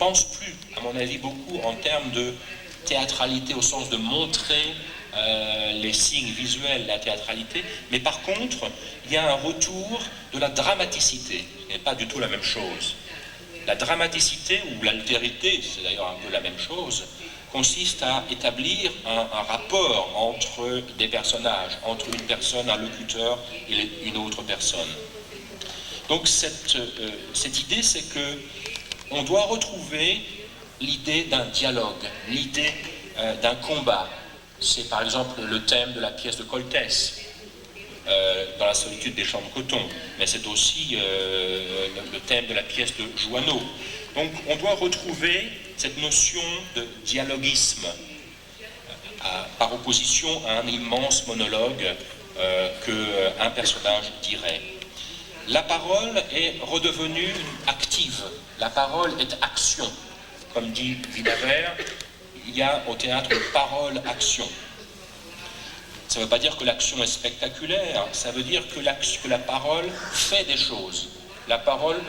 pense plus, à mon avis, beaucoup en termes de théâtralité au sens de montrer les signes visuels, la théâtralité, mais par contre, il y a un retour de la dramaticité, ce n'est pas du tout la même chose. La dramaticité, ou l'altérité, c'est d'ailleurs un peu la même chose, consiste à établir un rapport entre des personnages, entre une personne, un locuteur et une autre personne. Donc cette idée, c'est que on doit retrouver l'idée d'un dialogue, l'idée d'un combat. C'est par exemple le thème de la pièce de Coltès, dans la solitude des champs de coton, mais c'est aussi le thème de la pièce de Joanneau. Donc on doit retrouver cette notion de dialoguisme, par opposition à un immense monologue qu'un personnage dirait. La parole est redevenue active, la parole est action. Comme dit Vinaver, il y a au théâtre une parole-action. Ça ne veut pas dire que l'action est spectaculaire, ça veut dire que la parole fait des choses. La parole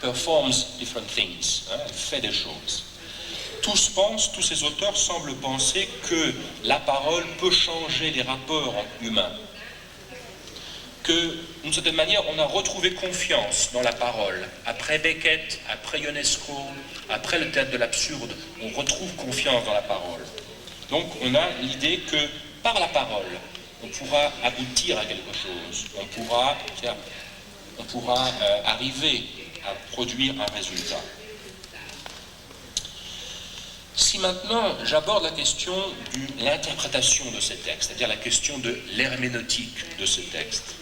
performs different things, hein, elle fait des choses. Tous ces auteurs semblent penser que la parole peut changer les rapports humains. Que, d'une certaine manière, on a retrouvé confiance dans la parole. Après Beckett, après Ionesco, après le théâtre de l'absurde, on retrouve confiance dans la parole. Donc on a l'idée que par la parole, on pourra aboutir à quelque chose, on pourra arriver à produire un résultat. Si maintenant j'aborde la question de l'interprétation de ces textes, c'est-à-dire la question de l'herméneutique de ce texte,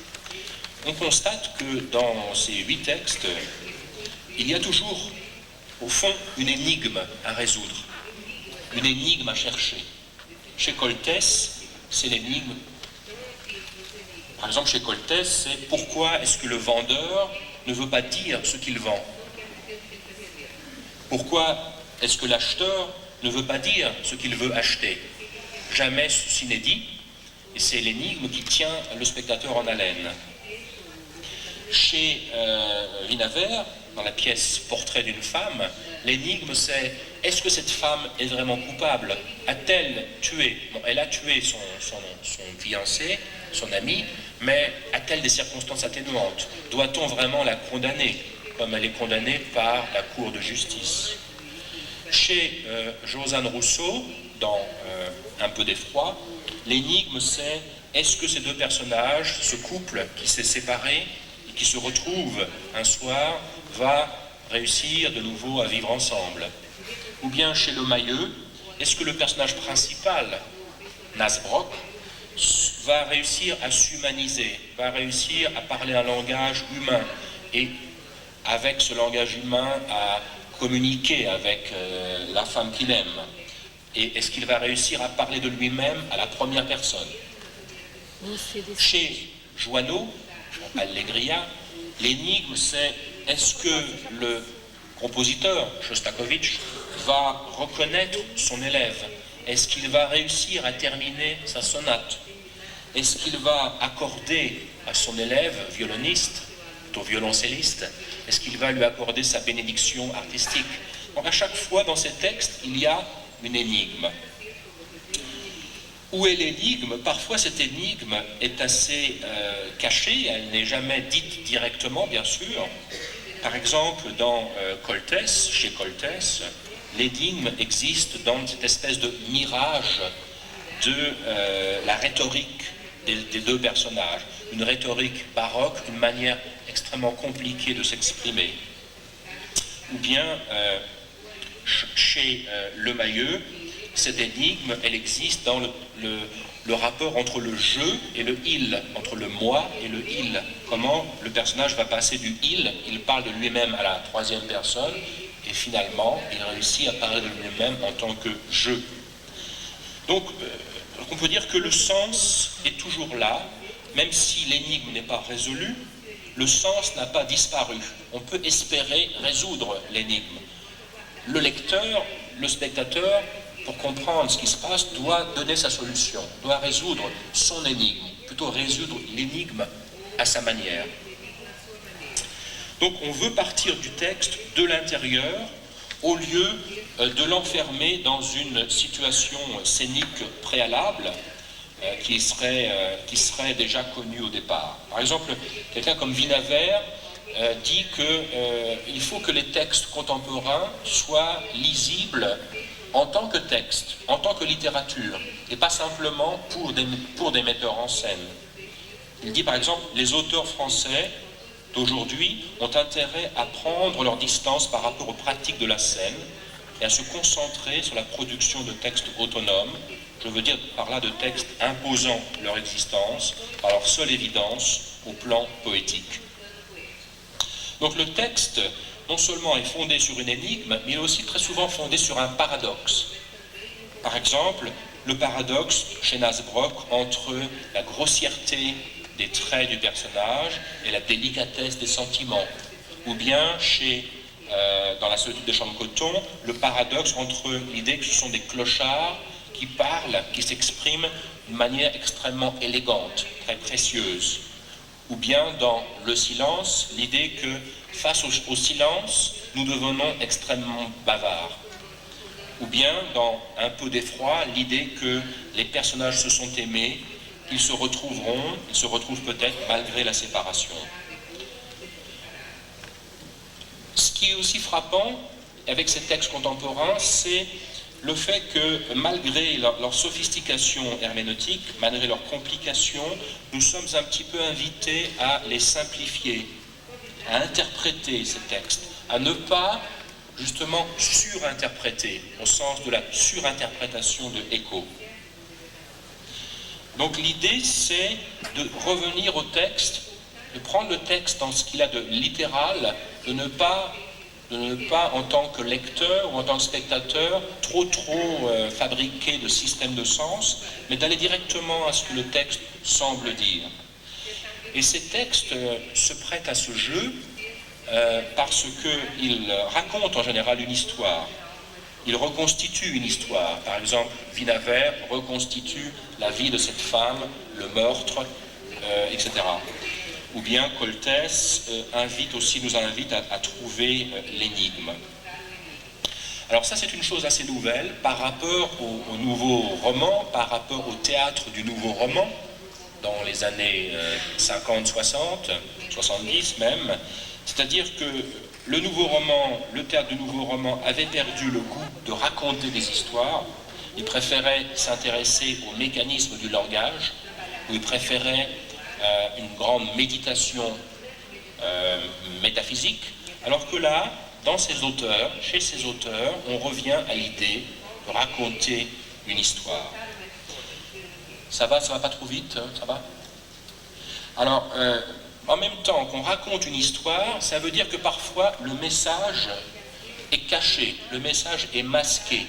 on constate que dans ces 8 textes, il y a toujours, au fond, une énigme à résoudre, une énigme à chercher. Chez Coltès, c'est l'énigme. Par exemple, chez Coltès, c'est pourquoi est-ce que le vendeur ne veut pas dire ce qu'il vend? Pourquoi est-ce que l'acheteur ne veut pas dire ce qu'il veut acheter? Jamais ceci n'est dit, et c'est l'énigme qui tient le spectateur en haleine. Chez Vinaver, dans la pièce Portrait d'une femme, l'énigme c'est: est-ce que cette femme est vraiment coupable? A-t-elle tué? Bon, elle a tué son fiancé, son ami, mais a-t-elle des circonstances atténuantes? Doit-on vraiment la condamner, comme elle est condamnée par la Cour de justice? Chez Josane Rousseau, dans Un peu d'effroi, l'énigme c'est: est-ce que ces deux personnages, ce couple qui s'est séparé, qui se retrouve un soir, va réussir de nouveau à vivre ensemble? Ou bien chez Le Mayeux, est-ce que le personnage principal, Nasbrock, va réussir à s'humaniser, va réussir à parler un langage humain, et avec ce langage humain à communiquer avec la femme qu'il aime? Et est-ce qu'il va réussir à parler de lui-même à la première personne? Chez Joanneau, Allegria, l'énigme c'est: est-ce que le compositeur, Shostakovich, va reconnaître son élève? Est-ce qu'il va réussir à terminer sa sonate? Est-ce qu'il va accorder à son élève, violoniste, plutôt violoncelliste, est-ce qu'il va lui accorder sa bénédiction artistique? Donc à chaque fois dans ces textes, il y a une énigme. Où est l'énigme? Parfois cette énigme est assez cachée, elle n'est jamais dite directement, bien sûr. Par exemple, dans Coltès, chez Coltès, l'énigme existe dans cette espèce de mirage de la rhétorique des deux personnages. Une rhétorique baroque, une manière extrêmement compliquée de s'exprimer. Ou bien, chez Le Mayeux, cette énigme, elle existe dans le rapport entre le je et le il, entre le moi et le il. Comment le personnage va passer du il parle de lui-même à la troisième personne, et finalement, il réussit à parler de lui-même en tant que je. Donc, on peut dire que le sens est toujours là, même si l'énigme n'est pas résolue, le sens n'a pas disparu. On peut espérer résoudre l'énigme. Le lecteur, le spectateur, pour comprendre ce qui se passe, doit donner sa solution, doit résoudre son énigme, plutôt résoudre l'énigme à sa manière. Donc on veut partir du texte de l'intérieur au lieu de l'enfermer dans une situation scénique préalable qui serait déjà connue au départ. Par exemple, quelqu'un comme Vinaver dit qu'il faut que les textes contemporains soient lisibles en tant que texte, en tant que littérature, et pas simplement pour des metteurs en scène. Il dit par exemple, les auteurs français d'aujourd'hui ont intérêt à prendre leur distance par rapport aux pratiques de la scène et à se concentrer sur la production de textes autonomes, je veux dire par là de textes imposant leur existence par leur seule évidence au plan poétique. Donc le texte, non seulement est fondé sur une énigme, mais il est aussi très souvent fondé sur un paradoxe. Par exemple, le paradoxe chez Nasbrock entre la grossièreté des traits du personnage et la délicatesse des sentiments. Ou bien dans La solitude des champs de coton, le paradoxe entre l'idée que ce sont des clochards qui parlent, qui s'expriment d'une manière extrêmement élégante, très précieuse. Ou bien dans Le silence, l'idée que face au silence, nous devenons extrêmement bavards. Ou bien dans Un peu d'effroi, l'idée que les personnages se sont aimés, ils se retrouvent peut-être malgré la séparation. Ce qui est aussi frappant avec ces textes contemporains, c'est le fait que malgré leur sophistication herméneutique, malgré leurs complications, nous sommes un petit peu invités à les simplifier, à interpréter ces textes, à ne pas justement surinterpréter, au sens de la surinterprétation de Eco. Donc l'idée, c'est de revenir au texte, de prendre le texte dans ce qu'il a de littéral, de ne pas en tant que lecteur ou en tant que spectateur trop fabriquer de système de sens, mais d'aller directement à ce que le texte semble dire. Et ces textes se prêtent à ce jeu parce qu'ils racontent en général une histoire. Ils reconstituent une histoire. Par exemple, Vinaver reconstitue la vie de cette femme, le meurtre, etc. Ou bien Coltès nous invite à trouver l'énigme. Alors ça, c'est une chose assez nouvelle par rapport au nouveau roman, par rapport au théâtre du nouveau roman, dans les années 50, 60, 70 même. C'est-à-dire que le théâtre du nouveau roman avait perdu le goût de raconter des histoires. Il préférait s'intéresser au mécanisme du langage, ou il préférait une grande méditation métaphysique, alors que là, chez ces auteurs, on revient à l'idée de raconter une histoire. Ça va pas trop vite, ça va? Alors, en même temps qu'on raconte une histoire, ça veut dire que parfois le message est caché, le message est masqué.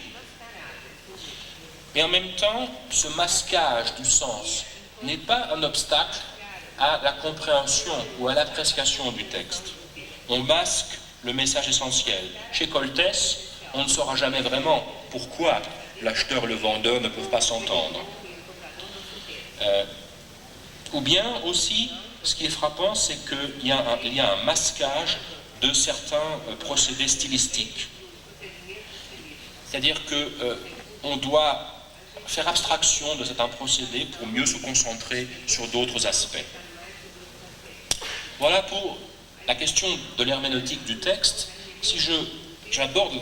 Mais en même temps, ce masquage du sens n'est pas un obstacle à la compréhension ou à l'appréciation du texte. On masque le message essentiel. Chez Coltès, on ne saura jamais vraiment pourquoi l'acheteur et le vendeur ne peuvent pas s'entendre. Ou bien aussi, ce qui est frappant, c'est qu'il y a un masquage de certains procédés stylistiques. C'est-à-dire qu'on doit faire abstraction de certains procédés pour mieux se concentrer sur d'autres aspects. Voilà pour la question de l'herméneutique du texte. Si j'aborde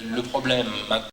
le problème maintenant,